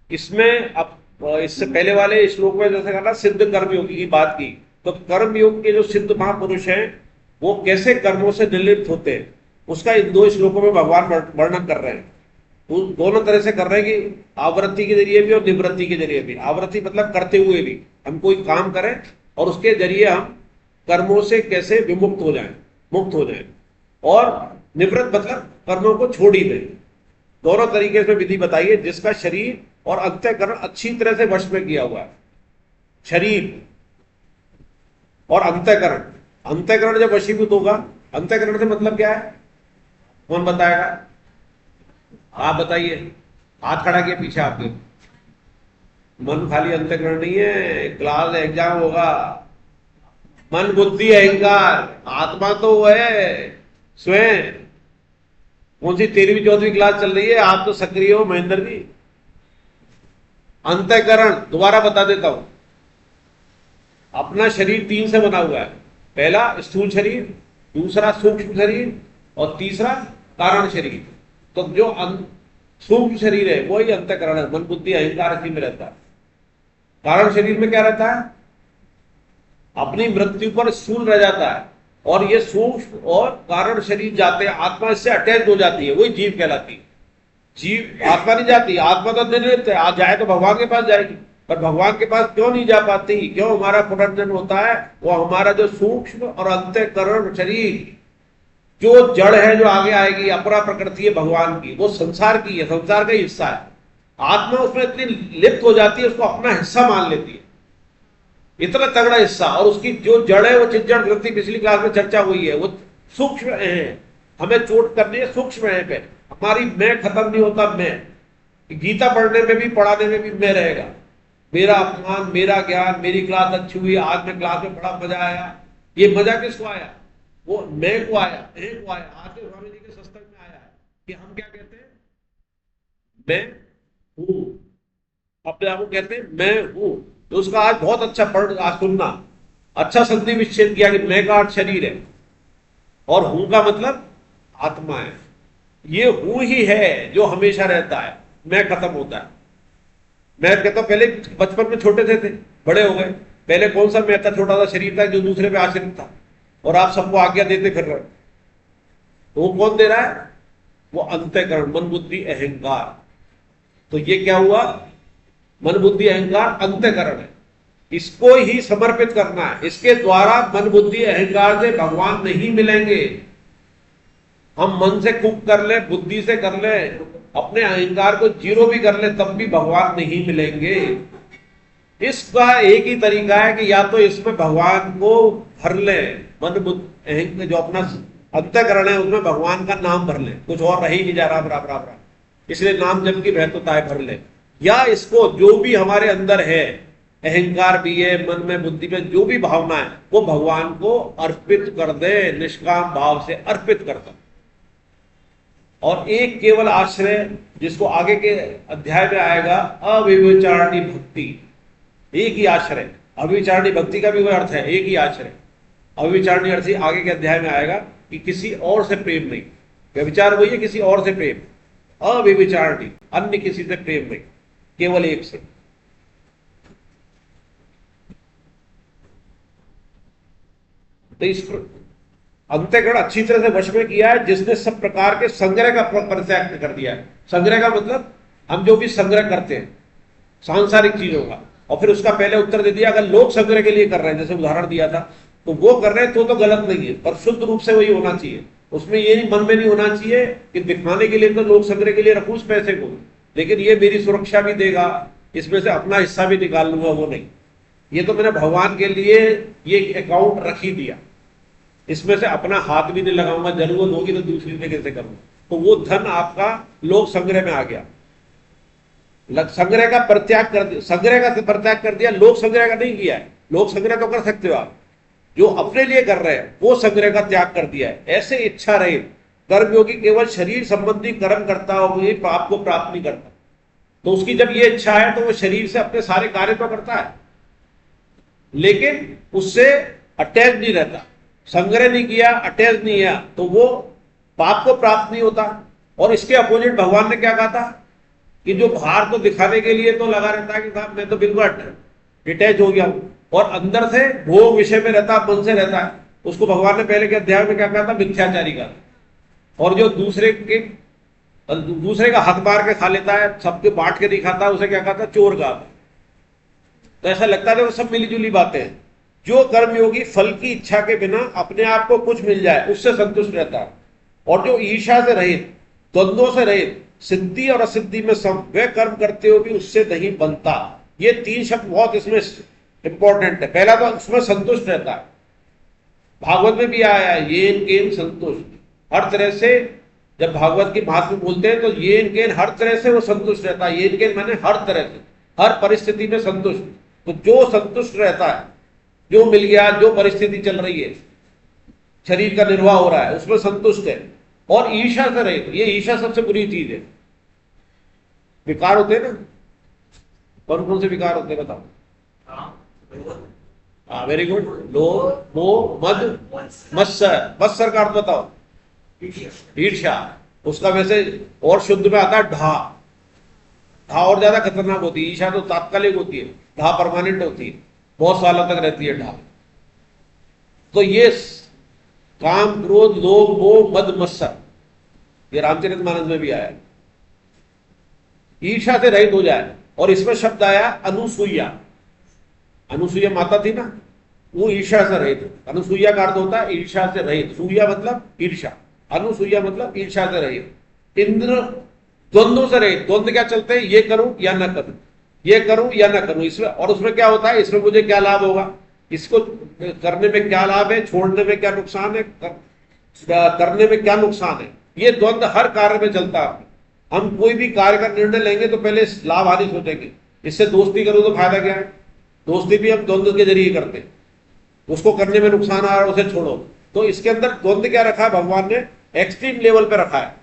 इसमें अब इससे पहले वाले श्लोक में जैसे कहा ना सिद्ध कर्मयोगी की बात की, तो कर्मयोग के जो सिद्ध महापुरुष हैं वो कैसे कर्मों से निर्लिप्त होते हैं उसका इन दो श्लोकों में भगवान वर्णन कर रहे हैं। वो दोनों तरह से कर रहे हैं कि आवृत्ति के जरिए भी और निवृत्ति के जरिए भी। आवृत्ति मतलब करते हुए भी, हम कोई काम करें और उसके जरिए हम कर्मों से कैसे विमुक्त हो जाएं, मुक्त हो जाएं, और निवृत्त मतलब कर्मों को छोड़ ही दें। दोनों तरीके से विधि बताइए जिसका शरीर और अंतःकरण अच्छी तरह से वश में किया हुआ है। शरीर और अंतःकरण, अंतःकरण जब वशीभूत होगा, अंतःकरण से मतलब क्या है, कौन बताएगा? आप बताइए, हाथ खड़ा किए पीछे आपके। मन खाली अंतःकरण नहीं है, क्लास एग्जाम होगा। मन बुद्धि अहंकार, आत्मा तो वो है स्वयं। कौन सी 13वीं 14वीं क्लास चल रही है, आप तो सक्रिय हो महेंद्र जी। अंतःकरण दोबारा बता देता हूं, अपना शरीर 3 से बना हुआ है। पहला स्थूल शरीर, दूसरा सूक्ष्म शरीर और तीसरा कारण शरीर। तो जो सूक्ष्म शरीर है वही अंतःकरण है, मन बुद्धि अहंकार इसी में रहता है। कारण शरीर में क्या रहता है, अपनी मृत्यु पर स्थूल रह जाता है, और ये सूक्ष्म और कारण शरीर जाते हैं, आत्मा इससे अटैच हो जाती है, वही जीव कहलाती है। जीव आत्मा नहीं जाती, आत्मा तो निर्लिप्त है, आज जाए तो भगवान के पास जाएगी, पर भगवान के पास क्यों नहीं जा पाती? क्यों हमारा पुनर्जन्म होता है? वो हमारा जो सूक्ष्म और अंतःकरण शरीर, जो जड़ है, जो आगे आएगी, अपरा प्रकृति है भगवान की, वो संसार की है, संसार का हिस्सा है। आत्मा उसमें इतनी लिप्त हो जाती है, उसको अपना हिस्सा मान लेती है, इतना तगड़ा हिस्सा। और उसकी जो जड़ है वो चिज्जड़ वृत्ति, पिछली क्लास में चर्चा हुई है, वो सूक्ष्म है। हमें चोट करनी है सूक्ष्म है पे, हमारी मैं खत्म नहीं होता। मैं गीता पढ़ने में भी पढ़ाने में भी मैं रहेगा, मेरा अपमान, मेरा ज्ञान, मेरी क्लास अच्छी हुई, आज मैं क्लास में बड़ा मजा आया। ये मजा किसको आया? वो मैं को आया, एक को आया। आज के स्वामी जी के सत्संग में आया है कि हम क्या कहते हैं, मैं हूं, अपने आप को कहते हैं मैं हूं। तो उसका आज बहुत अच्छा पढ़, आज सुनना, अच्छा संधि विच्छेद किया कि मैं का अर्थ शरीर है और हूं का मतलब आत्मा है। ये हूं ही है जो हमेशा रहता है, मैं खत्म होता है। मैं कहता हूं पहले बचपन में छोटे थे, बड़े हो गए, पहले कौन सा मैं था? छोटा सा शरीर था जो दूसरे पे आश्रित था, और आप सबको आज्ञा देते फिर रहे। तो वो कौन दे रहा है? वो अंतःकरण, मन बुद्धि अहंकार। तो ये क्या हुआ? मन बुद्धि अहंकार अंतःकरण है, इसको ही समर्पित करना है। इसके द्वारा मन बुद्धि अहंकार से भगवान नहीं मिलेंगे। हम मन से कुक कर ले, बुद्धि से कर ले, अपने अहंकार को जीरो भी कर ले, तब भी भगवान नहीं मिलेंगे। इसका एक ही तरीका है कि या तो इसमें भगवान को भर ले, मन बुद्धि अहंकार जो अपना अंतःकरण है उसमें भगवान का नाम भर ले, कुछ और रह ही नहीं जा रहा बराबर, इसलिए नाम जब की महत्वता है, भर ले। या इसको जो भी हमारे अंदर है, अहंकार भी है, मन में बुद्धि में जो भी भावना है, वो भगवान को अर्पित कर दे, निष्काम भाव से अर्पित कर दे। और एक केवल आश्रय, जिसको आगे के अध्याय में आएगा, अव्यभिचारिणी भक्ति। एक ही आश्रय, अव्यभिचारिणी भक्ति का भी वह अर्थ है, एक ही आश्रय। अव्यभिचारिणी अर्थ आगे के अध्याय में आएगा कि किसी और से प्रेम नहीं। व्यभिचार वही है, किसी और से प्रेम। अव्यभिचारिणी, अन्य किसी से प्रेम नहीं, केवल एक से। तो इस अंतःकरण अच्छी तरह से वश में किया है जिसने सब प्रकार के संग्रह का परित्याग कर दिया है। संग्रह का मतलब हम जो भी संग्रह करते हैं सांसारिक चीजों का, और फिर उसका पहले उत्तर दे दिया, अगर लोग संग्रह के लिए कर रहे हैं, जैसे उदाहरण दिया था, तो वो कर रहे हैं तो गलत नहीं है, पर शुद्ध रूप से वही होना चाहिए। उसमें ये नहीं, मन में नहीं होना चाहिए कि दिखाने के लिए तो लोग संग्रह के लिए रखूं उस पैसे को, लेकिन ये मेरी सुरक्षा भी देगा, इसमें से अपना हिस्सा भी निकाल लूंगा, वो नहीं। ये तो मैंने भगवान के लिए ये अकाउंट रख ही दिया, इसमें से अपना हाथ भी नहीं लगाऊंगा, जरूरत होगी तो दूसरी जगह से करूंगा। तो वो धन आपका लोक संग्रह में आ गया। संग्रह का परित्याग कर दिया, संग्रह का परित्याग कर दिया, लोक संग्रह का नहीं किया है। लोक संग्रह तो कर सकते हो आप, जो अपने लिए कर रहे हैं वो संग्रह का त्याग कर दिया है। ऐसे इच्छा रहे कर्मयोगी केवल शरीर संबंधी कर्म करता हो, पाप को प्राप्त नहीं करता। तो उसकी जब ये इच्छा है तो वो शरीर से अपने सारे कार्य तो करता है, लेकिन उससे अटैच नहीं रहता। संग्रह नहीं किया, अटैच नहीं है, तो वो पाप को प्राप्त नहीं होता। और इसके अपोजिट भगवान ने क्या कहा था? कि जो बाहर तो दिखाने के लिए तो लगा रहता है कि साहब मैं तो बिल्कुल डिटैच हो गया हूं, और अंदर से भोग विषय में रहता, मन से रहता है, उसको भगवान ने पहले के अध्याय में क्या कहा था? मिथ्याचारी का। और जो दूसरे का हक मार के खा लेता है, सबके बांट के नहीं खाता, उसे क्या कहा था? चोर का। तो ऐसा लगता है वो सब मिली जुली बातें हैं। जो कर्मयोगी फल की इच्छा के बिना अपने आप को कुछ मिल जाए उससे संतुष्ट रहता है, और जो ईर्ष्या से रहित, द्वंद्वों से रहित, सिद्धि और असिद्धि में सम, वह कर्म करते हुए भी उससे नहीं बनता। ये तीन शब्द बहुत इसमें इंपॉर्टेंट है। पहला तो उसमें संतुष्ट रहता है, भागवत में भी आया है येन केन संतुष्ट, हर तरह से। जब भागवत की महात्म्य बोलते हैं तो येन केन, हर तरह से वो संतुष्ट रहता है। येन केन माने हर तरह से, हर परिस्थिति में संतुष्ट। तो जो संतुष्ट रहता है, जो मिल गया, जो परिस्थिति चल रही है, शरीर का निर्वाह हो रहा है, उसमें संतुष्ट है, और ईर्ष्या से रहित। ये ईर्ष्या सबसे बुरी चीज है। विकार होते हैं ना, कौन कौन से विकार होते हैं बताओ? हाँ, वेरी गुड। लोभ, मोह, मद, मत्सर। मत्सर का अर्थ बताओ? ईर्ष्या। उसका वैसे और शुद्ध में आता है ढा। ढा और ज्यादा खतरनाक होती है। ईर्ष्या तो तात्कालिक होती है, ढा परमानेंट होती है, बहुत सालों तक रहती है ढा। तो ये काम, क्रोध, लोभ, मोह, मद, मत्सर, ये रामचरितमानस में भी आया। ईर्ष्या से रहित हो जाए। और इसमें शब्द आया अनुसूया। अनुसूया माता थी ना, वो ईर्ष्या से रहित। अनुसूया का अर्थ होता है ईर्ष्या से रहित। सूया मतलब ईर्ष्या, अनुसूया मतलब ईर्ष्या से रहित। इंद्र द्वंद्वों से रहित। द्वंद्व क्या चलते हैं? ये करूं या ना करूं, ये करूं या ना करूं। इसमें, और उसमें क्या होता है? इसमें मुझे क्या लाभ होगा, इसको करने में क्या लाभ है, छोड़ने में क्या नुकसान है, करने में क्या नुकसान है। ये द्वंद्व हर कार्य में चलता है। हम कोई भी कार्य का निर्णय लेंगे तो पहले लाभ हानि सोचेंगे। इससे दोस्ती करो तो फायदा क्या है? दोस्ती भी हम द्वंद्व के जरिए करते हैं। उसको करने में नुकसान आ रहा है, उसे छोड़ो। तो इसके अंदर द्वंद्व क्या रखा है भगवान ने? एक्सट्रीम लेवल पे रखा है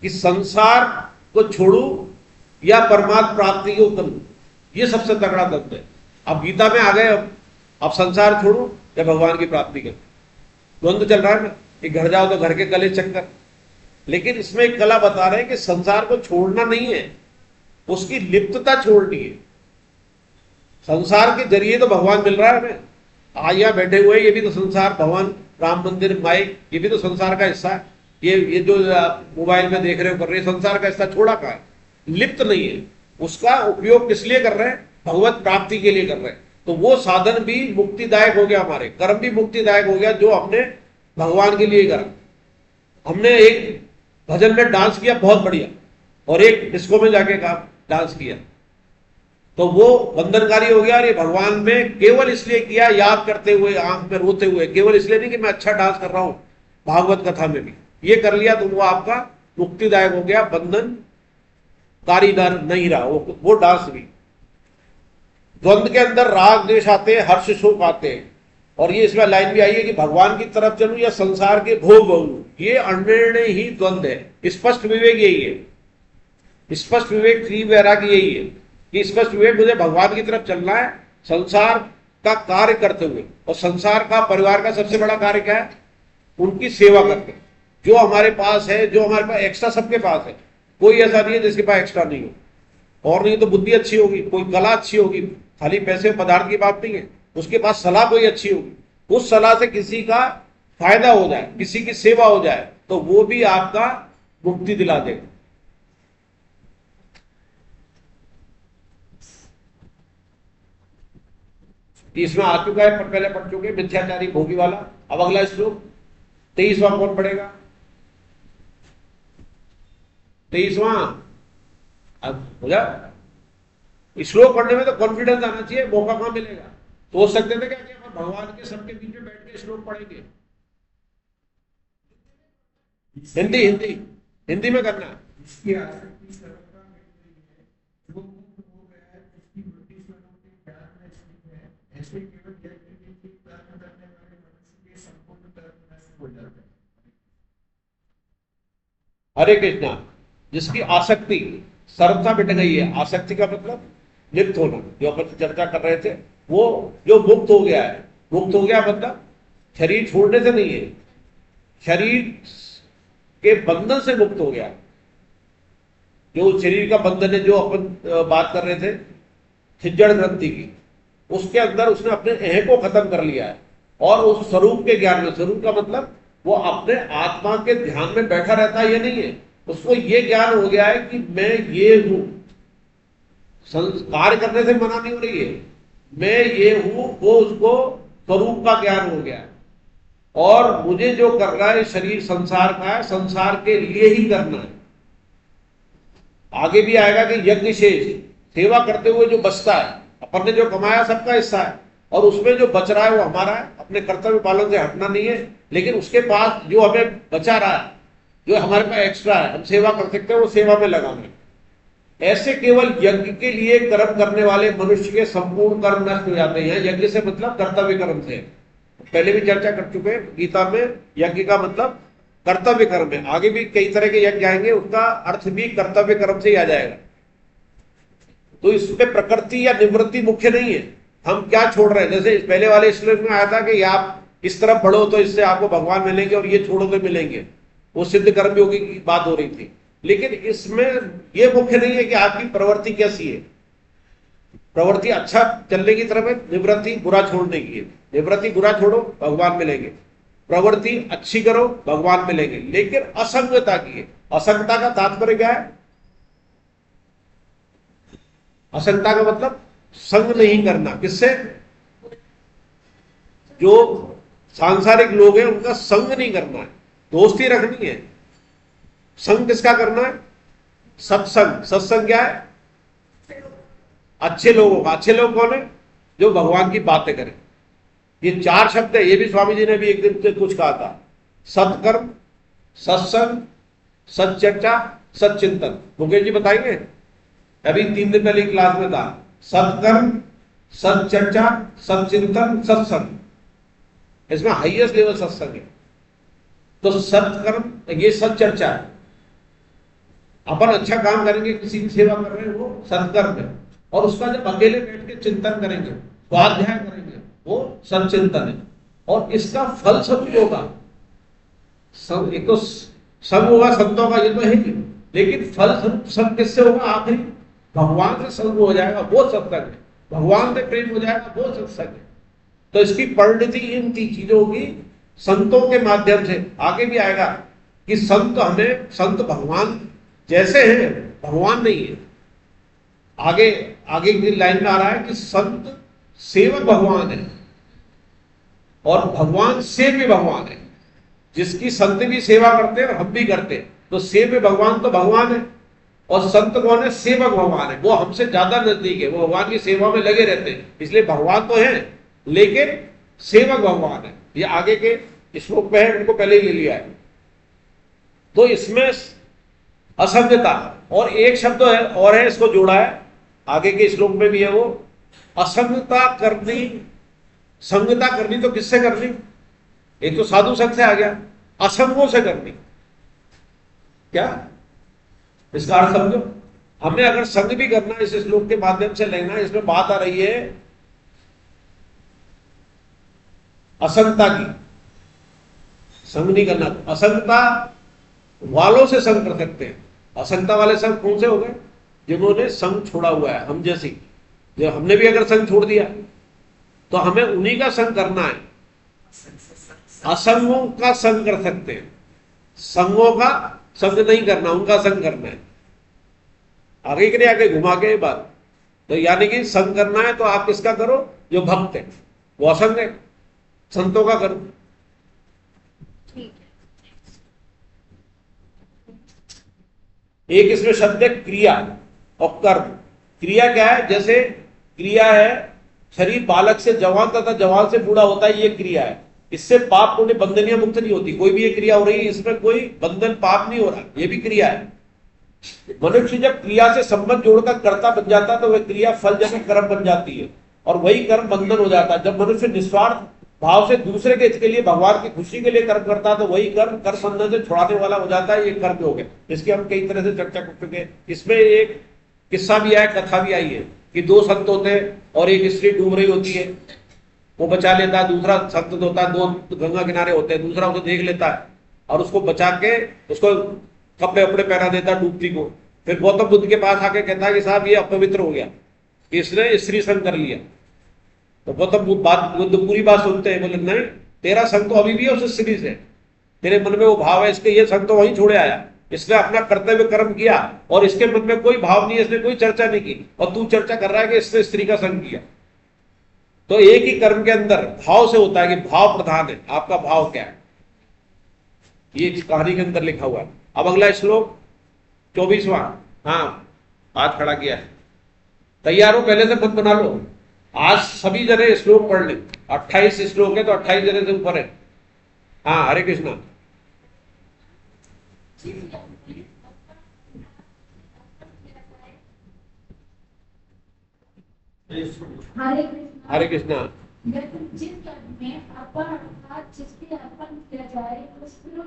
कि संसार को छोड़ू या परमात्मा प्राप्ति को करूं। ये सबसे तगड़ा द्वंद्व है। अब गीता में आ गए, अब संसार छोड़ू या भगवान की प्राप्ति करूं। द्वंद्व चल रहा है ना कि घर जाओ तो घर के गले चक्कर। लेकिन इसमें एक कला बता रहे हैं कि संसार को छोड़ना नहीं है, उसकी लिप्तता छोड़नी है। संसार के जरिए तो भगवान मिल रहा है हमें। आज यहां बैठे हुए, ये भी तो संसार, भगवान, राम मंदिर, माइक, ये भी तो संसार का हिस्सा है। ये जो मोबाइल में देख रहे हो, कर रहे, संसार का हिस्सा। छोड़ा कहां है? लिप्त नहीं है। उसका उपयोग किस लिए कर रहे हैं? भगवत प्राप्ति के लिए कर रहे हैं। तो वो साधन भी मुक्तिदायक हो गया, हमारे कर्म भी मुक्तिदायक हो गया, जो हमने भगवान के लिए करा। हमने एक भजन में डांस किया बहुत बढ़िया, और एक डिस्को में जाके डांस किया, तो वो बंधनकारी हो गया। और ये भगवान में केवल इसलिए किया, याद करते हुए, आंख में रोते हुए, केवल इसलिए नहीं कि मैं अच्छा डांस कर रहा हूं, भागवत कथा में भी ये कर लिया, तो वो आपका मुक्तिदायक हो गया, बंधनकारी नहीं रहा वो डांस भी। द्वंद्व के अंदर राग द्वेष आते हैं, हर्ष शोक आते हैं। और ये इसमें लाइन भी आई है कि भगवान की तरफ चलूं या संसार के भोग भोगूं। ये अनिर्णय ही द्वंद्व है। स्पष्ट विवेक यही है। स्पष्ट विवेक, श्री वैराग्य यही है कि स्पष्ट विवेक, मुझे भगवान की तरफ चलना है संसार का कार्य करते हुए। और संसार का, परिवार का सबसे बड़ा कार्य क्या है? उनकी सेवा करके। जो हमारे पास है, जो हमारे पास एक्स्ट्रा, सबके पास है। कोई ऐसा नहीं है जिसके पास एक्स्ट्रा नहीं हो। और नहीं तो बुद्धि अच्छी होगी, कोई कला अच्छी होगी, खाली पैसे पदार्थ की बात नहीं है, उसके पास सलाह कोई अच्छी होगी, उस सलाह से किसी का फायदा हो जाए, किसी की सेवा हो जाए, तो वो भी आपका मुक्ति दिला देगा। इसमें आ चुका है, पर पहले पढ़ चुके, मिथ्याचारी भोगी वाला। अब अगला श्लोक 23वां कौन पढ़ेगा? 23वां अब हो जाए। श्लोक पढ़ने में तो कॉन्फिडेंस आना चाहिए, मौका कहां मिलेगा? सोच सकते थे क्या कि हम भगवान के सबके बीच में बैठ के श्लोक पढ़ेंगे? हिंदी हिंदी हिंदी में करना है। हरे कृष्णा। जिसकी आसक्ति, सरलता मिट गई है। आसक्ति का मतलब लिप्त होना, जो अपन चर्चा कर रहे थे, वो जो मुक्त हो गया है। मुक्त हो गया मतलब शरीर छोड़ने से नहीं है, शरीर के बंधन से मुक्त हो गया। जो शरीर का बंधन है, जो अपन बात कर रहे थे खिज्जड़ ग्रंथि की, उसके अंदर उसने अपने अह को खत्म कर लिया है और उस स्वरूप के ज्ञान में, स्वरूप का मतलब वो अपने आत्मा के ध्यान में बैठा रहता है, ये नहीं है, उसको ये ज्ञान हो गया है कि मैं ये हूं। कार्य करने से मना नहीं हो रही है, मैं ये हूं, वो उसको स्वरूप का ज्ञान हो गया है। और मुझे जो करना है शरीर संसार का है, संसार के लिए ही करना है। आगे भी आएगा कि यज्ञ शेष, सेवा करते हुए जो बचता है, अपन ने जो कमाया सबका हिस्सा है और उसमें जो बच रहा है वो हमारा है, अपने कर्तव्य पालन से हटना नहीं है। लेकिन उसके पास जो हमें बचा रहा है, जो हमारे पास एक्स्ट्रा है, हम सेवा कर सकते हैं, वो सेवा में लगाना है। ऐसे केवल यज्ञ के लिए कर्म करने वाले मनुष्य के संपूर्ण कर्म नष्ट हो जाते हैं। यज्ञ से मतलब कर्तव्य कर्म से, पहले भी चर्चा कर चुके हैं गीता में, यज्ञ का मतलब कर्तव्य कर्म है। आगे भी कई तरह के यज्ञ आएंगे, उसका अर्थ भी कर्तव्य कर्म से ही आ जाएगा। तो इसमें प्रकृति या निवृत्ति मुख्य नहीं है, हम क्या छोड़ रहे हैं। जैसे पहले वाले श्लोक में आया था कि आप इस तरफ बढ़ो तो इससे आपको भगवान मिलेंगे और ये छोड़ो तो मिलेंगे, वो सिद्ध कर्मयोगी की बात हो रही थी। लेकिन इसमें यह मुख्य नहीं है कि आपकी प्रवृत्ति कैसी है। प्रवृत्ति अच्छा चलने की तरफ है, निवृत्ति बुरा छोड़ने की है। निवृत्ति बुरा छोड़ो भगवान मिलेंगे, प्रवृत्ति अच्छी करो भगवान मिलेंगे, लेकिन असंगता की है। असंगता का तात्पर्य क्या है? असंगता का मतलब संग नहीं करना। किससे? जो सांसारिक लोग हैं उनका संग नहीं करना है, दोस्ती रखनी है। संग किसका करना है? सत्संग। सत्संग क्या है? अच्छे लोगों का। अच्छे लोग कौन है? जो भगवान की बातें करें। ये चार शब्द है, ये भी स्वामी जी ने भी एक दिन से कुछ कहा था। सत्कर्म, सत्संग, सच्चर्चा, सच्चिंतन। मुकेश जी बताएंगे, अभी 3 दिन पहले क्लास में था। सत्कर्म, सच्चर्चा, सच्चिंतन, सत्संग, इसमें हाईएस्ट लेवल सत्संग है। तो सत्कर्म, ये सच्चर्चा है, अपन अच्छा काम करेंगे, किसी की सेवा कर रहे हैं, वो सत्कर्म है। और उसका जब अकेले बैठ के चिंतन करेंगे, स्वाध्याय करेंगे, वो सच्चिंतन है। और इसका फल सब होगा। सब एक तो सब होगा संतों का, ये तो है ही, लेकिन फल सब किससे होगा? आखिरी भगवान से संग हो जाएगा, वो सत्संग है। भगवान से प्रेम हो जाएगा, वो सत्संग है। तो इसकी परिणति इन चीजों की संतों के माध्यम से। आगे भी आएगा कि संत हमें, संत भगवान जैसे हैं, भगवान नहीं है। आगे आगे की लाइन में आ रहा है कि संत सेवक भगवान है और भगवान सेव्य भगवान है। जिसकी संत भी सेवा करते हैं और हम भी करते हैं, तो सेव्य भगवान तो भगवान है। और संत कौन है? सेवक भगवान है। वो हमसे ज्यादा नजदीक है, वो भगवान की सेवा में लगे रहते हैं। इसलिए भगवान तो है, लेकिन सेवक भगवान है। ये आगे के श्लोक में है, उनको पहले ही ले लिया है। तो इसमें असंगता, और एक शब्द है और है, इसको जोड़ा है आगे के श्लोक में भी है, वो असंगता करनी। संगता करनी तो किससे करनी? एक तो साधु संग से आ गया, असंगों से करनी। क्या इसका अर्थ समझो? हमें अगर संग भी करना, इस श्लोक के माध्यम से लेना, इसमें बात आ रही है असंगता की। संग नहीं करना, असंगता वालों से संग कर सकते हैं। असंगता वाले संग कौन से हो गए? जिन्होंने संग छोड़ा हुआ है, हम जैसी। जो हमने भी अगर संग छोड़ दिया तो हमें उन्हीं का संग करना है। असंगों का संग कर सकते हैं, संगों का संग नहीं करना, उनका संग करना है। आगे के लिए आगे घुमा के बात। तो यानी कि संग करना है तो आप किसका करो? जो भक्त है, वो असंग है, संतों का करो। एक इसमें शब्द है क्रिया और कर्म। क्रिया क्या है? जैसे क्रिया है, शरीर बालक से जवान तथा जवान से बूढ़ा होता है, ये क्रिया है। इससे पाप पुण्य बंधनियां मुक्त नहीं होती। कोई भी ये क्रिया हो रही है, इसमें कोई बंधन पाप नहीं हो रहा, ये भी क्रिया है। मनुष्य जब क्रिया से संबंध जोड़कर कर्ता बन जाता है तो वह क्रिया फल जैसे कर्म बन जाती है और वही कर्म बंधन हो जाता है। जब मनुष्य निस्वार्थ भाव से दूसरे के हित के लिए, भगवान की खुशी के लिए कर्म करता है तो वही कर्म कर बंधन से छुड़ाने वाला हो जाता है। ये कर्म हो गया। इसकी हम कई तरह से चर्चा कर चुके हैं। इसमें एक किस्सा भी आया, कथा भी आई है कि 2 संत होते हैं और एक स्त्री डूब रही होती है, वो बचा लेता है। दूसरा संत होता है, 2 गंगा किनारे होते हैं, दूसरा उसे देख लेता है। और उसको बचा के उसको कपड़े वपड़े पहना देता डूबती को। फिर गौतम बुद्ध के पास आके कहता है कि साहब ये अपवित्र हो गया, इसने स्त्री संग कर लिया। तो गौतम बुद्ध पूरी बात सुनते हैं, बोले नहीं, तेरा संग तो अभी भी है उस स्त्री से, तेरे मन में वो भाव है, इसके ये संग तो वहीं छोड़े आया, इसने अपना कर्तव्य कर्म किया और इसके मन में कोई भाव नहीं है, इसने कोई चर्चा नहीं की, और तू चर्चा कर रहा है कि इसने स्त्री का संग किया। तो एक ही कर्म के अंदर भाव से होता है कि भाव प्रधान है, आपका भाव क्या है, ये कहानी के अंदर लिखा हुआ है। अब अगला श्लोक 24वां, हाँ हाथ खड़ा किया है, तैयार हो, पहले से मत बना लो, आज सभी जने श्लोक पढ़ ले, 28 श्लोक है तो 28 जने से ऊपर है। हाँ, हरे कृष्णा। हरे कृष्णा। जिस कर्म में अर्पण अर्थात जिसके अर्पण किया जाए उसमें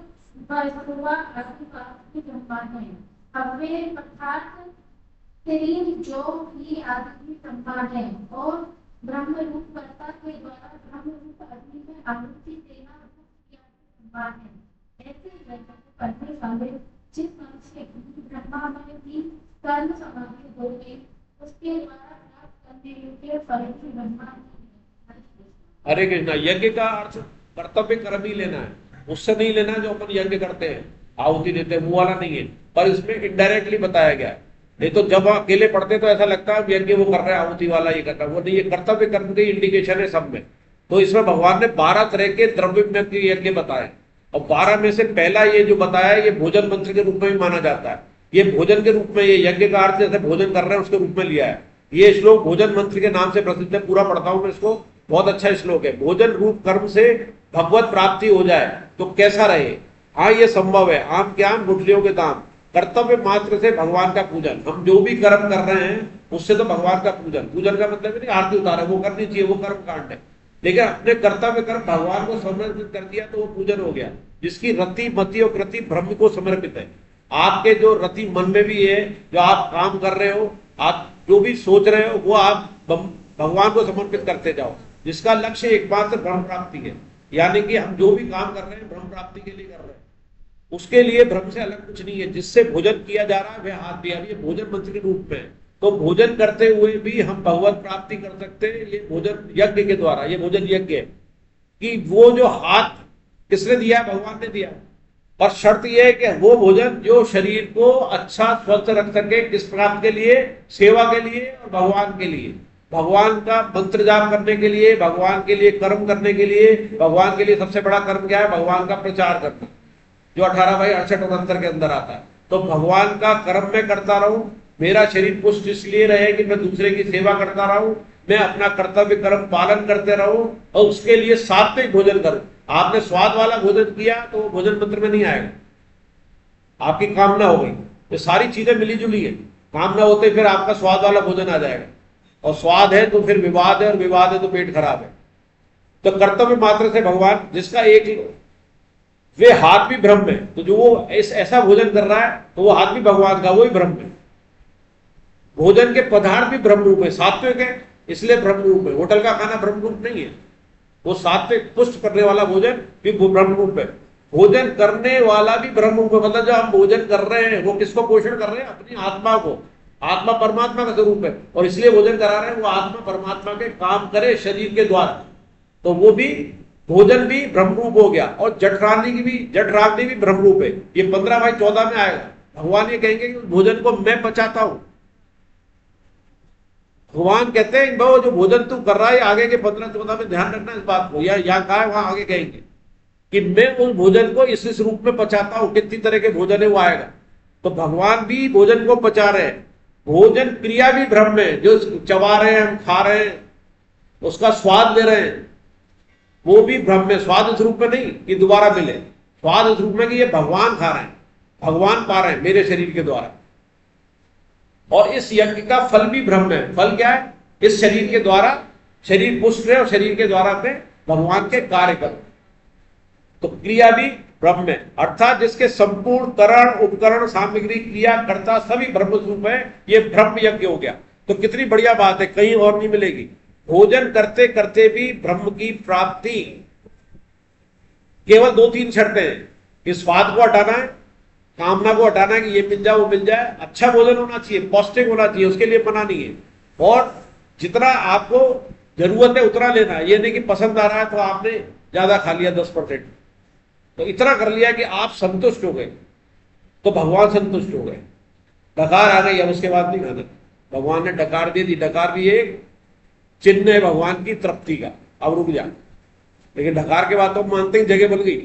अर्थात शरीर जो भी आदमी संभाल है और ब्रह्म रूप कर्ता के द्वारा ब्रह्म रूप अग्नि में आहुति देना संभाल है। ऐसे करने वाले जिस मनुष्य ब्रह्मा में भी कर्म समाप्त हो गए उसके द्वारा प्राप्त करने योग्य फल की ब्रह्मा। हरे कृष्णा। यज्ञ का अर्थ कर्तव्य कर्म ही लेना है, उससे नहीं लेना जो अपन यज्ञ करते हैं, आहुति देते हैं, वो वाला नहीं है, पर इसमें इनडायरेक्टली बताया गया है। नहीं तो जब अकेले पढ़ते तो ऐसा लगता है यज्ञ वो कर रहे हैं, आहुति वाला ये करता है, वो नहीं, ये कर्तव्य कर्म की इंडिकेशन है सब में। तो इसमें भगवान ने 12 तरह के द्रव्य में के यज्ञ बताए, और 12 में से पहला ये जो बताया ये भोजन मंत्र के रूप में भी माना जाता है। ये भोजन के रूप में, ये यज्ञ का अर्थ जैसे भोजन कर रहे हैं उसके रूप में लिया है। ये श्लोक भोजन मंत्र के नाम से प्रसिद्ध है, पूरा पढ़ता हूं मैं इसको, बहुत अच्छा श्लोक है। भोजन रूप कर्म से भगवत प्राप्ति हो जाए तो कैसा रहे, हाँ ये संभव है, आम के आम गुठलियों के दाम, कर्तव्य मात्र से भगवान का पूजन। हम जो भी कर्म कर रहे हैं उससे तो भगवान का पूजन, पूजन का मतलब नहीं आरती उतारा, वो करनी चाहिए, वो कर्म कांड है, लेकिन अपने कर्तव्य कर्म भगवान को समर्पित कर दिया तो वो पूजन हो गया। जिसकी रति मति और कृति ब्रह्म को समर्पित है। आपके जो रति मन में भी है, जो आप काम कर रहे हो, आप जो भी सोच रहे हो, वो आप भगवान को समर्पित करते जाओ, जिसका लक्ष्य एकमात्र ब्रह्म प्राप्ति है। यानी कि हम जो भी काम कर रहे हैं ब्रह्म प्राप्ति के लिए कर रहे हैं, उसके लिए ब्रह्म से अलग कुछ नहीं है। जिससे भोजन किया जा रहा है वह हाथ दिया, ये भोजन मंत्र के रूप में। तो भोजन करते हुए भी हम भगवत प्राप्ति कर सकते हैं, ये भोजन यज्ञ के द्वारा, ये भोजन यज्ञ है। कि वो जो हाथ किसने दिया है, भगवान ने दिया। और शर्त यह है कि वो भोजन जो शरीर को अच्छा स्वस्थ रख सके, किस प्राप्त के लिए, सेवा के लिए और भगवान के लिए, भगवान का मंत्र जाप करने के लिए, भगवान के लिए कर्म करने के लिए। भगवान के लिए सबसे बड़ा कर्म क्या है, भगवान का प्रचार करना, जो 18/68 के अंदर आता है। तो भगवान का कर्म मैं करता रहूं, मेरा शरीर पुष्ट इसलिए रहे कि मैं दूसरे की सेवा करता रहूं, मैं अपना कर्तव्य कर्म पालन करते रहूं, और उसके लिए सात्विक भोजन करूं। आपने स्वाद वाला भोजन किया तो वो भोजन मंत्र में नहीं आएगा, आपकी कामना हो गई। तो सारी चीजें मिली जुली है, कामना होते फिर आपका स्वाद वाला भोजन आ जाएगा, और स्वाद है तो फिर विवाद है, और विवाद है तो पेट खराब है। तो कर्तव्य मात्र से भगवान, जिसका एक वे हाथ भी ब्रह्म है, तो जो वो ऐसा भोजन कर रहा है तो वो हाथ भी भगवान का, वो ही ब्रह्म है। भोजन के पदार्थ भी ब्रह्म रूप है, सात्विक है इसलिए ब्रह्म रूप है। होटल का खाना ब्रह्म रूप नहीं है, वो सात्विक पुष्ट करने वाला भोजन भी ब्रह्म रूप है। भोजन करने वाला भी ब्रह्म रूप है, मतलब जो हम भोजन कर रहे हैं वो किसको पोषण कर रहे हैं, अपनी आत्मा को। आत्मा परमात्मा का स्वरूप है, और इसलिए भोजन करा रहे हैं, वो आत्मा परमात्मा के काम करे शरीर के द्वारा। तो वो भी भोजन भी ब्रह्मरूप हो गया। और जठराग्नि भी ब्रह्मरूप है। ये 15/14 में आएगा। भगवान ये कहेंगे कि भोजन को मैं पचाता हूं। भगवान कहते हैं वो जो भोजन तू कर रहा है, आगे के 15-14 में ध्यान रखना इस बात को, या यहाँ कहा है वहां आगे कहेंगे कि मैं उस भोजन को इस रूप में पचाता हूं। कितनी तरह के भोजन है वो आएगा। तो भगवान भी भोजन को पचा रहे हैं। भोजन क्रिया भी ब्रह्म है, जो चबा रहे हैं, हम खा रहे हैं, उसका स्वाद ले रहे हैं, वो भी ब्रह्म है। स्वाद इस रूप में नहीं कि दोबारा मिले, स्वाद इस रूप में कि ये भगवान खा रहे हैं, भगवान पा रहे हैं मेरे शरीर के द्वारा। और इस यज्ञ का फल भी ब्रह्म है। फल क्या है, इस शरीर के द्वारा शरीर पुष्ट है, और शरीर के द्वारा पे भगवान के कार्य करो। तो क्रिया भी ब्रह्म है, अर्थात जिसके संपूर्ण करण उपकरण सामग्री क्रिया कर्ता सभी ब्रह्म स्वरूप है। ये ब्रह्म यज्ञ हो गया। तो कितनी बढ़िया बात है, कहीं और नहीं मिलेगी। भोजन करते करते भी ब्रह्म की प्राप्ति। केवल 2-3 शर्तें हैं। कि स्वाद को हटाना है, कामना को हटाना है कि ये मिल जाए वो मिल जाए, अच्छा भोजन होना चाहिए, पौष्टिक होना चाहिए, उसके लिए मना नहीं है। और जितना आपको जरूरत है उतना लेना है, ये नहीं कि पसंद आ रहा है तो आपने ज्यादा खा लिया 10%, तो इतना कर लिया कि आप संतुष्ट हो गए, तो भगवान संतुष्ट हो गए। डकार आ गई, अब उसके बाद नहीं खाना। भगवान ने डकार दे दी, डकार भी एक चिन्ह है भगवान की तृप्ति का, अब रुक जा। लेकिन डकार के बाद तो मानते हैं जगह बन गई।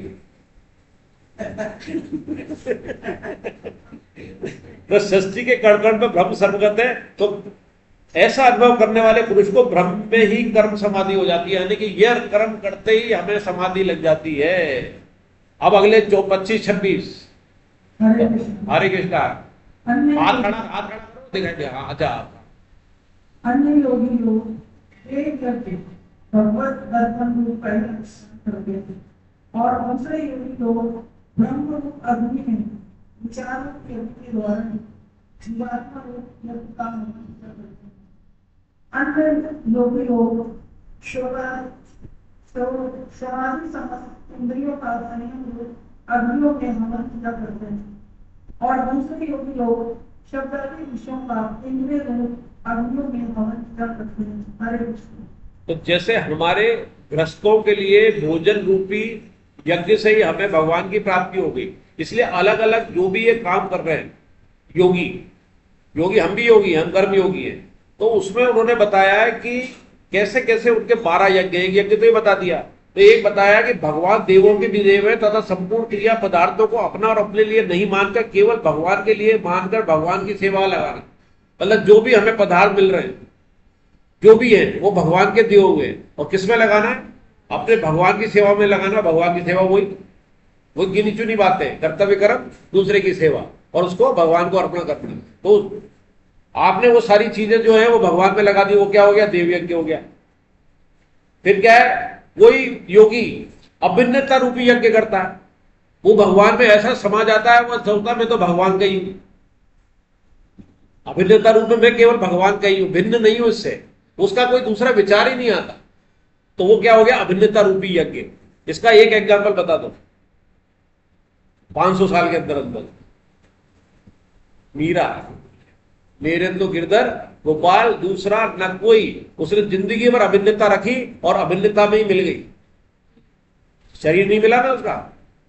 तो षष्ठी के कण में ब्रह्म सर्वगत है, तो ऐसा अनुभव करने वाले पुरुष को ब्रह्म में ही कर्म समाधि हो जाती है, यानी कि यह कर्म करते ही हमें समाधि लग जाती है। अब अगले 25-26 हरे कृष्ण। हाथ खड़ा करो, दिखाई दे। हाँ अच्छा। अन्य योगी लोग एक करके भगवत दर्शन रूप का दर्शन करते हैं, और दूसरे योगी लोग ब्रह्म रूप अग्नि में विचार के द्वारा जीवात्मा रूप यज्ञ का हवन करते हैं। अन्य योगी लोग समाधि समस्त इंद्रियों का संयम रूप अग्नियों में हवन किया करते हैं, और दूसरे योगी लोग शब्दादी विषयों का इंद्रिय रूप अग्नियों में हवन किया करते हैं। हरे कृष्ण। तो जैसे हमारे ग्रस्तों के लिए भोजन रूपी यज्ञ से ही हमें भगवान की प्राप्ति होगी, इसलिए अलग अलग जो भी ये काम कर रहे हैं योगी हम भी योगी, हम कर्म योगी हैं, तो उसमें उन्होंने बताया है कि कैसे कैसे उनके 12 यज्ञ, एक यज्ञ तो ये बता दिया, तो एक बताया कि भगवान देवों के भी देव है तथा संपूर्ण क्रिया पदार्थों को अपना और अपने लिए नहीं मानकर केवल भगवान के लिए मानकर भगवान की सेवा लगाना। मतलब जो भी हमें पदार्थ मिल रहे हैं जो भी है वो भगवान के दिए हुए, और किसमें लगाना है? अपने भगवान की सेवा में लगाना। भगवान की सेवा वही गिनी चुनी बात है, कर्तव्य कर्म दूसरे की सेवा, और उसको भगवान को अर्पण करना। तो आपने वो सारी चीजें जो है वो भगवान में लगा दी, वो क्या हो गया? देव यज्ञ हो गया। फिर क्या है? वही योगी अभिन्नता रूपी यज्ञ करता है, वो भगवान में ऐसा समा जाता है, वो सोचता मैं तो भगवान का ही हूं, अभिन्नता रूप में मैं केवल भगवान का ही हूं, भिन्न नहीं हूं इससे, उसका कोई दूसरा विचार ही नहीं आता। तो वो क्या हो गया? अभिन्नता रूपी यज्ञ। इसका एक एग्जाम्पल बता दो 500 साल के अंदर अंदर। मीरा, मेरे तो गिरधर गोपाल दूसरा न कोई, उसने जिंदगी भर अभिन्नता रखी और अभिन्नता में ही मिल गई। शरीर नहीं मिला ना उसका,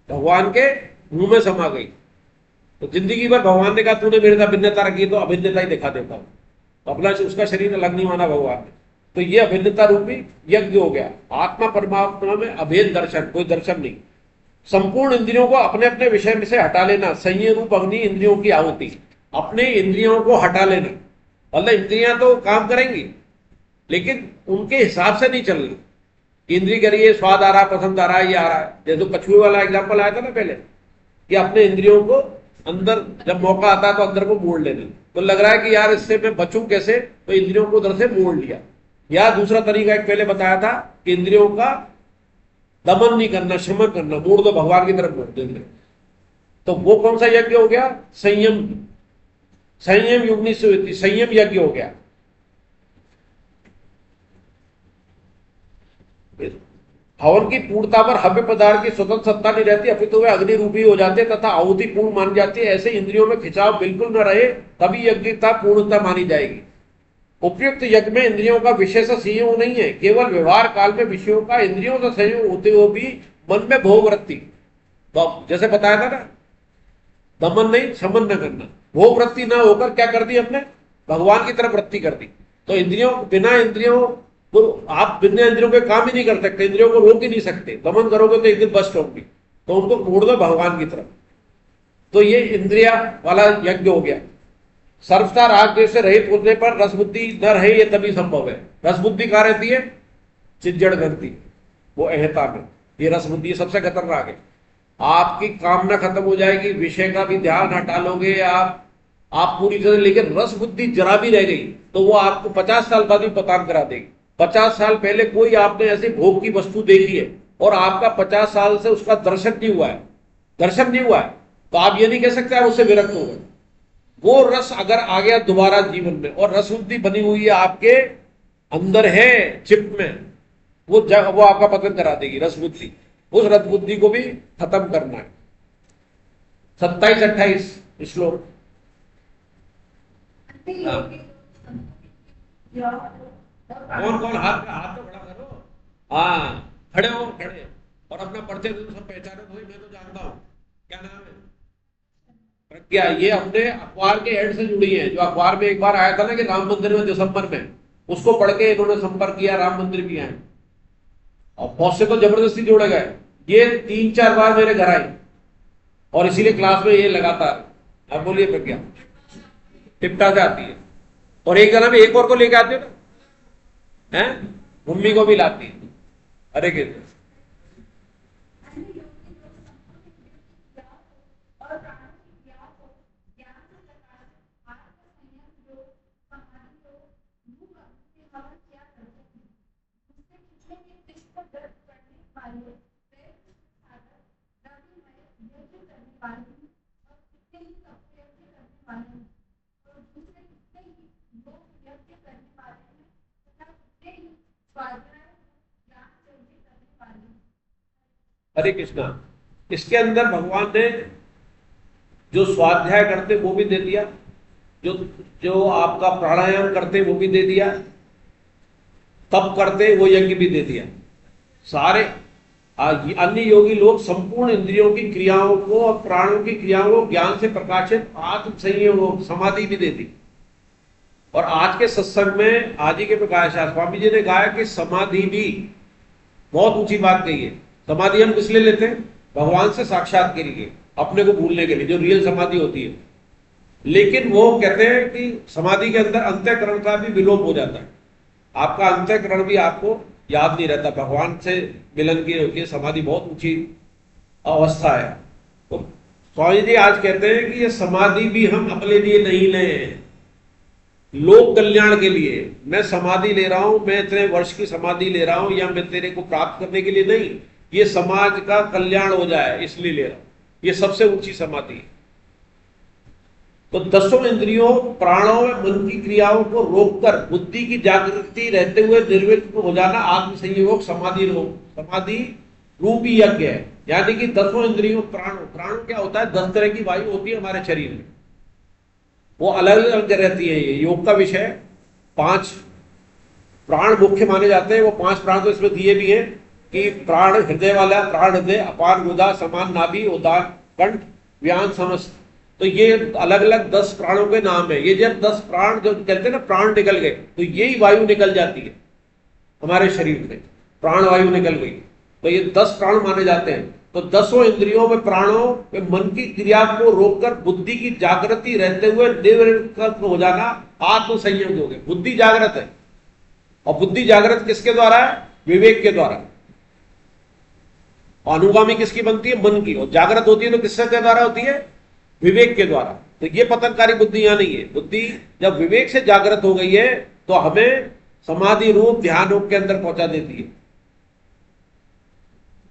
भगवान के मुंह में समा गई। तो जिंदगी भर भगवान ने कहा तूने मेरे साथ अभिन्नता रखी तो अभिन्नता ही दिखा देता हूं, अपना उसका शरीर अलग नहीं माना भगवान ने। तो ये अभिन्नता रूपी यज्ञ हो गया। आत्मा परमात्मा में अभेद दर्शन, कोई दर्शन नहीं। संपूर्ण इंद्रियों को अपने अपने विषय में से हटा लेना, संयम रूप अग्नि इंद्रियों की आहुति, अपने इंद्रियों को हटा लेना। मतलब इंद्रियां तो काम करेंगी लेकिन उनके हिसाब से नहीं चलना। इंद्रिय करिए, स्वाद आ रहा, पसंद आ रहा है, ये आ रहा है। जैसे कछुए वाला एग्जाम्पल आया था ना पहले, कि अपने इंद्रियों को अंदर जब मौका आता है तो अंदर को मोड़ लेना। तो लग रहा है कि यार इससे मैं बचूं कैसे, तो इंद्रियों को उधर से मोड़ लिया। या दूसरा तरीका एक पहले बताया था कि इंद्रियों का दमन नहीं करना, शमन करना, मोड़ दो, भगवान की तरफ मोड़ देंगे। तो वो कौन सा यज्ञ हो गया? संयम, संयम युग्नि से संयम यज्ञ हो गया। हवन की पूर्णता पर हव्य पदार्थ की स्वतंत्र सत्ता नहीं रहती, अपितु वे अग्नि रूपी हो जाते तथा आहुति पूर्ण मान जाती है। ऐसे इंद्रियों में खिंचाव बिल्कुल न रहे तभी यज्ञता पूर्णता मानी जाएगी। उपयुक्त यज्ञ में इंद्रियों का विशेष संयोग नहीं है, केवल व्यवहार काल में विषयों का इंद्रियों से संयोग होते हुए भी मन में भोग वृत्ति, तो जैसे बताया था ना, दमन नहीं, शमन न करना, भोग वृत्ति ना होकर क्या कर दी? अपने भगवान की तरफ वृत्ति कर दी। तो इंद्रियों बिना इंद्रियों को आप बिना इंद्रियों के काम ही नहीं कर सकते, इंद्रियों को रोक ही नहीं सकते। दमन करोगे तो एक दिन बस्ट होगी, तो उनको मोड़ दो भगवान की तरफ। तो ये इंद्रिया वाला यज्ञ हो गया। सर्वथा राग से रहित होने पर रस बुद्धि न रहे, ये तभी संभव है। रस बुद्धि कहाँ रहती है? चिज्जड़ करती, वो अहता में। ये रस बुद्धि सबसे खतरनाक है। आपकी कामना खत्म हो जाएगी, विषय का भी ध्यान हटा लोगे आप पूरी तरह, लेकिन रस बुद्धि जरा भी रह गई तो वो आपको 50 साल बाद भी पतान करा देगी। 50 साल पहले कोई आपने ऐसी भोग की वस्तु देखी है और आपका 50 साल से उसका दर्शन नहीं हुआ है, तो आप ये नहीं कह सकते आप उससे विरक्त हो गए। वो रस अगर आ गया दोबारा जीवन में, और रस बुद्धि बनी हुई है आपके अंदर है चिप में, वो आपका पतन करा देगी रस बुद्धि। उस रस बुद्धि को भी खत्म करना है। 27-28 श्लोक। हाँ। कौन कौन हाथ हाथ तो खड़ा करो। हाँ, खड़े हो, खड़े और अपना परिचय दो, सब पहचानो। तो मैं तो जानता हूँ, क्या नाम है? प्रज्ञा। ये अपने अखबार के एड से जुड़ी है। जो अखबार में एक बार आया था ना कि राम मंदिर में दिसंबर में, उसको पढ़ के इन्होंने संपर्क किया, राम मंदिर भी आए और बहुत से तो जबरदस्ती जोड़े गए। ये 3-4 बार मेरे घर आई और इसीलिए क्लास में ये लगातार। आप बोलिए प्रज्ञा। टिपटा जाती है और एक जना में एक और को लेके आते हो ना, हैं? मम्मी को भी लाती है। अरे के हरे कृष्णा। इसके अंदर भगवान ने जो स्वाध्याय करते वो भी दे दिया, जो जो आपका प्राणायाम करते वो भी दे दिया, तप करते वो यज्ञ भी दे दिया। सारे अन्य योगी लोग संपूर्ण इंद्रियों की क्रियाओं को और प्राणों की क्रियाओं को ज्ञान से प्रकाशित आत्म संयम समाधि भी दे दी। और आज के सत्संग में आज ही के प्रकाश स्वामी जी ने कहा कि समाधि भी बहुत ऊंची बात कही है। समाधि हम किस लिए लेते हैं? भगवान से साक्षात के लिए, अपने को भूलने के लिए, जो रियल समाधि होती है। लेकिन वो कहते हैं कि समाधि के अंदर अंतःकरण का भी विलोप हो जाता है। आपका अंतःकरण भी आपको याद नहीं रहता। भगवान से मिलन की होती है समाधि, बहुत ऊंची अवस्था है। तो स्वामी जी आज कहते हैं कि ये समाधि भी हम अपने लिए नहीं ले, लोक कल्याण के लिए मैं समाधि ले रहा हूं। मैं इतने वर्ष की समाधि ले रहा हूं या मैं तेरे को प्राप्त करने के लिए नहीं, ये समाज का कल्याण हो जाए इसलिए ले रहा हूं। ये सबसे ऊंची समाधि है। तो 10 इंद्रियों, प्राणों में मन की क्रियाओं को रोककर बुद्धि की जागृति रहते हुए निर्विघ्न हो जाना आत्म संयोग समाधि रूपी यज्ञ है। यानी कि 10 इंद्रियों, प्राणों क्या होता है? 10 तरह की वायु होती है हमारे शरीर में, वो अलग अलग रहती है। ये योग का विषय। 5 प्राण मुख्य माने जाते हैं। वो 5 प्राण तो इसमें दिए भी हैं कि प्राण हृदय वाला, प्राण हृदय, अपान गुदा, समान नाभि, उदान कंठ, व्यान समस्त। तो ये अलग अलग 10 प्राणों के नाम है। ये जब 10 प्राण जो कहते हैं ना, प्राण निकल गए, तो यही वायु निकल जाती है हमारे शरीर से, प्राण वायु निकल गई, तो ये 10 प्राण माने जाते हैं। तो 10 इंद्रियों में, प्राणों में मन की क्रिया को रोककर बुद्धि की जागृति रहते हुए निर्विकल्प हो जाना आत्म संयम हो गए। बुद्धि जागृत है, और बुद्धि जागृत किसके द्वारा है? विवेक के द्वारा। अनुगामी किसकी बनती है? मन की। और जागृत होती है तो किसके द्वारा होती है? विवेक के द्वारा। तो ये पतनकारी बुद्धि यहां नहीं है। बुद्धि जब विवेक से जागृत हो गई है तो हमें समाधि रूप ध्यान रूप के अंदर पहुंचा देती है।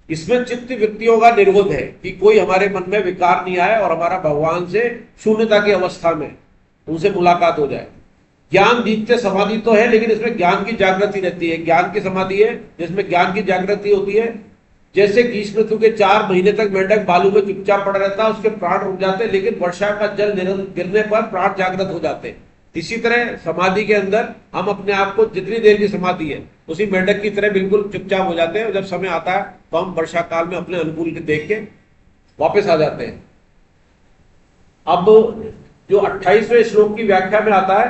इसमें चित्त वृत्तियों का निरोध है कि कोई हमारे मन में विकार नहीं आए और हमारा भगवान से शून्यता की अवस्था में उनसे मुलाकात हो जाए। ज्ञान दीप्त समाधि तो है, लेकिन इसमें ज्ञान की जागृति रहती है। ज्ञान की समाधि है जिसमें ज्ञान की जागृति होती है। जैसे ग्रीष्म ऋतु के 4 महीने तक मेंढक बालू में चुपचाप पड़ा रहता है, उसके प्राण रुक जाते हैं, लेकिन वर्षा का जल गिरने पर प्राण जागृत हो जाते हैं। इसी तरह समाधि के अंदर हम अपने आप को, जितनी देर की समाधि है उसी मेंढक की तरह बिल्कुल चुपचाप हो जाते हैं। जब समय आता है तो हम वर्षा काल में अपने अनुकूल के देख के वापस आ जाते हैं। अब जो 28वें श्लोक की व्याख्या में आता है,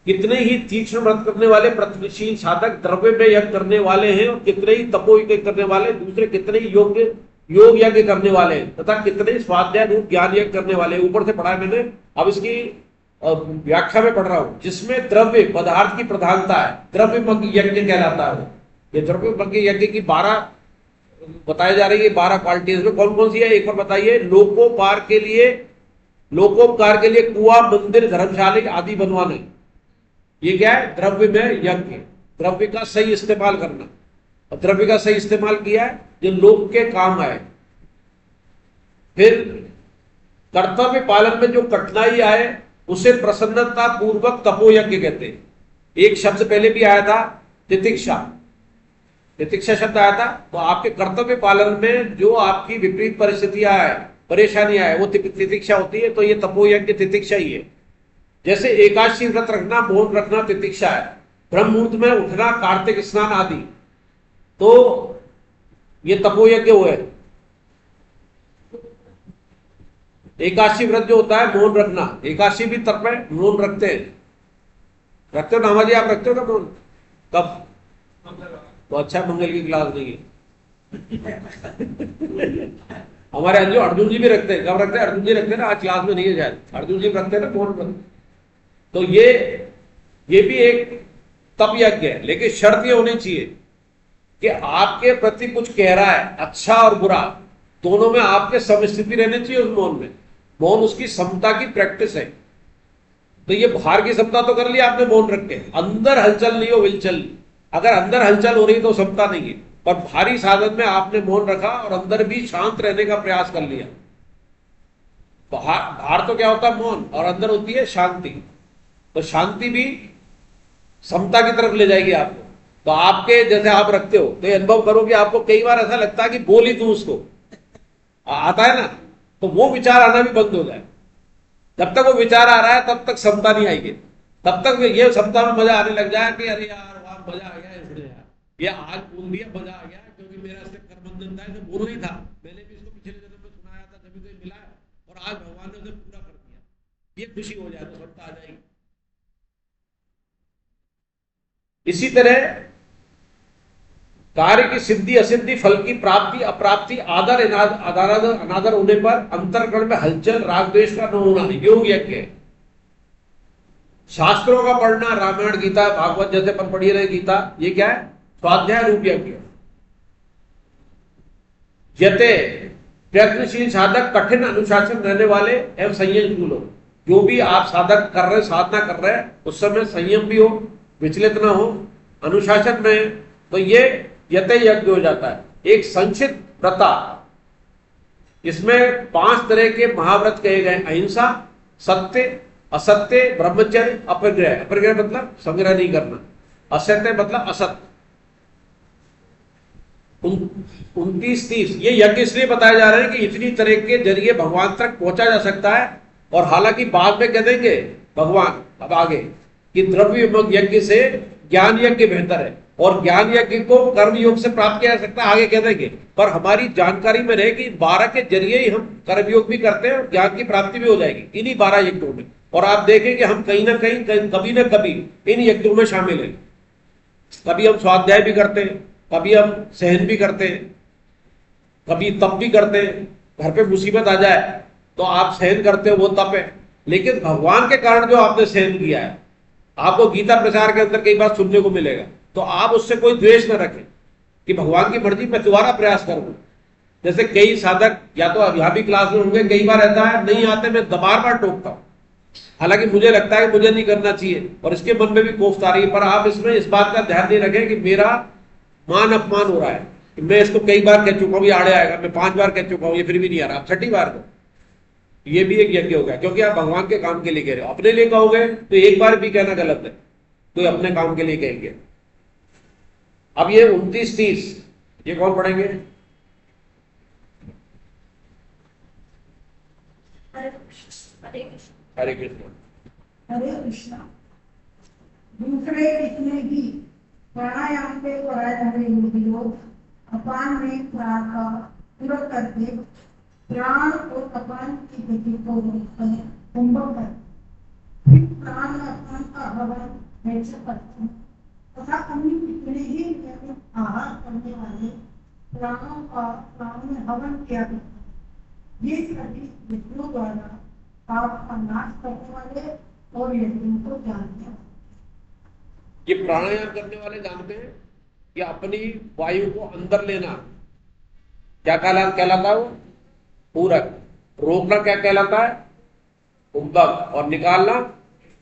कितने ही तीक्ष्ण व्रत करने वाले प्रतिशील साधक द्रव्य में यज्ञ करने वाले हैं, और कितने ही तपो यज्ञ करने वाले, दूसरे कितने ही योग यज्ञ करने वाले हैं, तथा कितने ही स्वाध्याय रूप ज्ञान यज्ञ करने वाले। ऊपर से पढ़ा है मैंने, अब इसकी व्याख्या में पढ़ रहा हूं। जिसमें द्रव्य पदार्थ की प्रधानता है, द्रव्य यज्ञ कहलाता है। ये द्रव्य यज्ञ की 12 बताई जा रही है, 12 क्वालिटी। इसमें कौन कौन सी है एक बार बताइए। लोकोपकार के लिए कुआं, मंदिर, धर्मशाला आदि बनवाने, ये क्या है? द्रव्य में यज्ञ। द्रव्य का सही इस्तेमाल करना, और द्रव्य का सही इस्तेमाल किया है जो लोक के काम आए। फिर कर्तव्य पालन में जो कठिनाई आए उसे प्रसन्नता पूर्वक तपोयज्ञ कहते हैं। एक शब्द पहले भी आया था, तितिक्षा। तितिक्षा शब्द आया था। तो आपके कर्तव्य पालन में जो आपकी विपरीत परिस्थितियां आए, परेशानी आए, वो तितिक्षा होती है। तो ये तपोयज्ञ तितिक्षा ही है। जैसे एकादशी व्रत रखना, मौन रखना तितिक्षा है। ब्रह्म मुहूर्त में उठना, कार्तिक स्नान आदि, तो ये तपोयज्ञ हुए। एकादशी व्रत जो होता है मौन रखना, एकादशी भी तप है, मौन रखते हैं। रखते हो नामा जी, आप रखते हो ना मौन? कब? तो अच्छा, मंगल की क्लास नहीं है। हमारे अर्जुन जी भी रखते हैं। कब रखते हैं? अर्जुन जी रखते हैं ना, आज क्लास में नहीं है शायद। अर्जुन जी रखते हैं ना मौन व्रत। तो ये भी एक तप यज्ञ है, लेकिन शर्त ये होनी चाहिए कि आपके प्रति कुछ कह रहा है, अच्छा और बुरा दोनों में आपके समस्थिति रहनी चाहिए उस मौन में। मौन उसकी समता की प्रैक्टिस है। तो ये बाहर की समता तो कर लिया आपने मौन रख के, अंदर हलचल नहीं हो, विलचल। अगर अंदर हलचल हो रही तो समता नहीं है, पर भारी साधन में आपने मौन रखा और अंदर भी शांत रहने का प्रयास कर लिया। बाहर तो क्या होता है मौन, और अंदर होती है शांति। तो शांति भी समता की तरफ ले जाएगी आपको। तो आपके जैसे आप रखते हो तो ये अनुभव करो कि आपको कई बार ऐसा लगता है कि बोल ही दूं उसको, आता है ना, तो वो विचार आना भी बंद हो जाए। जब तक वो विचार आ रहा है तब तक समता नहीं आएगी। तब तक ये समता में मजा आने लग जाए कि अरे यार वाह मजा आ गया इसने, यार ये आज बोल दिया, मजा आ गया, क्योंकि मेरा इससे करबंधन था, इसे बोलना ही था। मैंने भी इसको पिछले जन्म में सुनाया था, जब तो मिला है, और आज भगवान ने उसे पूरा कर दिया। ये खुशी हो जाए तो समता आ जाएगी। इसी तरह कार्य की सिद्धि असिद्धि, फल की प्राप्ति अप्राप्ति, आदर अनादर होने पर अंतरकरण में हलचल, राग द्वेष का न होना, योग यज्ञ है। शास्त्रों का पढ़ना, रामायण गीता भागवत जैसे पर पढ़ी रहे गीता, ये क्या है? स्वाध्याय रूप यज्ञ। जते प्रयत्नशील साधक, कठिन अनुशासन रहने वाले एवं संयम लोग, जो भी आप साधक कर रहे, साधना कर रहे हैं, उस समय संयम भी हो, विचलित ना हो, अनुशासन में, तो ये यते यज्ञ हो जाता है। एक संक्षिप्त व्रता, इसमें 5 तरह के महाव्रत कहे गए: अहिंसा, सत्य, असत्य, ब्रह्मचर्य, अपरिग्रह। अपरिग्रह मतलब संग्रह नहीं करना, असत्य मतलब असत। 29-30 ये यज्ञ इसलिए बताए जा रहे हैं कि इतनी तरह के जरिए भगवान तक पहुंचा जा सकता है। और हालांकि बाद में कह देंगे भगवान अब आगे कि द्रव्य यज्ञ से ज्ञान यज्ञ बेहतर है, और ज्ञान यज्ञ को कर्म योग से प्राप्त किया जा सकता है, आगे कह देंगे। पर हमारी जानकारी में रहे कि 12 के जरिए ही हम कर्म योग भी करते हैं और ज्ञान की प्राप्ति भी हो जाएगी इन्हीं 12 यज्ञों में। और आप देखें कि हम कहीं ना कहीं कभी ना कभी इन यज्ञों में शामिल हैं। कभी हम स्वाध्याय भी करते हैं, कभी हम सहन भी करते हैं, कभी तप भी करते हैं। घर पे मुसीबत आ जाए तो आप सहन करते हो, वो तप है। लेकिन भगवान के कारण जो आपने सहन किया है, आपको गीता प्रचार के अंदर कई बार सुनने को मिलेगा, तो आप उससे कोई द्वेष न रखें कि भगवान की मर्जी मैं दोबारा प्रयास करूं। जैसे कई साधक या तो यहाँ भी क्लास में होंगे, कई बार रहता है नहीं आते, मैं बार टोकता हूं, हालांकि मुझे लगता है कि मुझे नहीं करना चाहिए और इसके मन में भी कोफ्त आ रही है। पर आप इसमें इस बात का ध्यान नहीं रखें कि मेरा मान अपमान हो रहा है, कि मैं इसको कई बार कह चुका हूं, ये आड़े आएगा, मैं 5 बार कह चुका हूं, ये फिर भी नहीं आ रहा, आप 6ठी बार को। ये भी एक यज्ञ हो गया, क्योंकि आप भगवान के काम के लिए कह रहे हो। अपने लिए कहोगे तो एक बार भी कहना गलत है, तो अपने काम के लिए कहेंगे। अब ये 29-30 ये कौन पढ़ेंगे? हरे कृष्ण। हरे कृष्ण। हरे कृष्णा। दूसरे जितने भी प्राणायाम के कराए जा रहे योगी लोग अपान में प्राण का पूरा करके प्राण और अपान की गति को रोककर कुंभक करते, फिर प्राण और अपान का हवन ऐसे करते हैं तथा अन्य जितने ही नियमित आहार करने वाले प्राणों का प्राण में हवन किया करते हैं। ये सभी विष्णु द्वारा आपका नाश करने वाले और यज्ञों को जानते हैं। ये प्राणायाम करने वाले जानते हैं कि अपनी वायु को अंदर लेना क्या कहलाता है? वो पूरक। रोकना क्या कहलाता है? कुंभक। और निकालना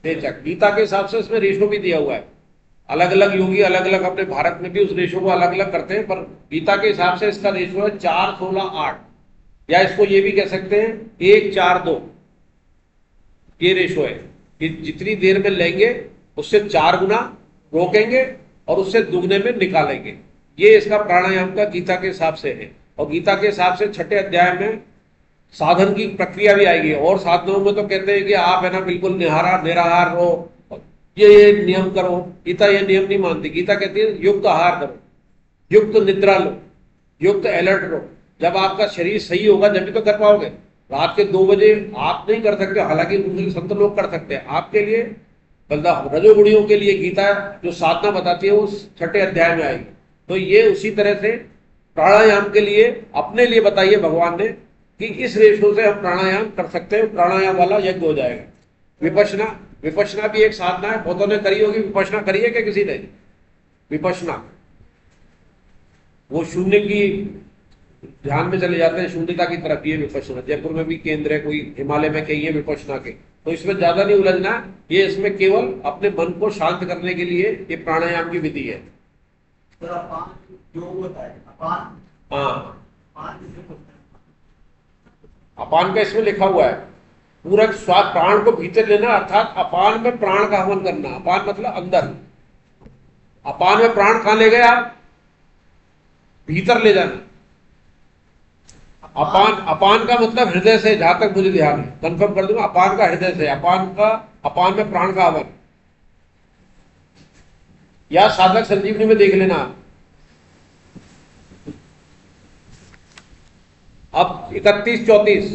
रेचक। गीता के हिसाब से इसमें रेशो भी दिया हुआ है। अलग अलग योगी अलग अलग अपने भारत में भी उस रेशो को अलग अलग करते हैं, पर गीता के हिसाब से इसका रेशो है 4, 16, 8, या इसको ये भी कह सकते हैं 1, 4, 2। ये रेशो है कि जितनी देर में लेंगे उससे 4 गुना रोकेंगे और उससे दुगने में निकालेंगे। ये इसका प्राणायाम का गीता के हिसाब से है। और गीता के हिसाब से 6ठे अध्याय में साधन की प्रक्रिया भी आएगी। और साधनों में तो कहते हैं कि आप है ना बिल्कुल निराहार रहो, ये नियम करो। गीता ये नियम नहीं मानती। गीता कहती है युक्त आहार करो, युक्त निद्रा लो, युक्त अलर्ट रहो। जब आपका शरीर सही होगा जब भी तो कर पाओगे। रात के 2 बजे आप नहीं कर सकते, हालांकि दूसरे संत लोग कर सकते हैं। आपके लिए बल्कि रजोगुणियों के लिए गीता जो साधना बताती है वो 6ठे अध्याय में आएगी। तो ये उसी तरह से प्राणायाम के लिए अपने लिए बताइए भगवान ने कि इस रेशो से हम प्राणायाम कर सकते हैं, प्राणायाम वाला यज्ञ हो जाएगा। विपश्यना, विपश्यना भी एक साधना है। बहुतों ने करी होगी। विपश्यना करी है क्या किसी ने? विपश्यना वो शून्य की ध्यान में चले जाते हैं, शून्यता की तरफ। ये विपश्यना जयपुर में भी केंद्र है, कोई हिमालय में कहीं है विपश्यना के। तो इसमें ज्यादा नहीं उलझना। ये इसमें केवल अपने मन को शांत करने के लिए ये प्राणायाम की विधि है। हाँ, अपान का इसमें लिखा हुआ है पूरा स्वाद, प्राण को भीतर लेना, अर्थात अपान में प्राण का हवन करना। अपान मतलब अंदर। अपान में प्राण कहां ले गए आप? भीतर ले जाना। अपान का मतलब हृदय से, जहां तक मुझे ध्यान है, कंफर्म कर दूंगा। अपान का हृदय से, अपान में प्राण का हवन। या साधक संजीवनी में देख लेना। अब 31-34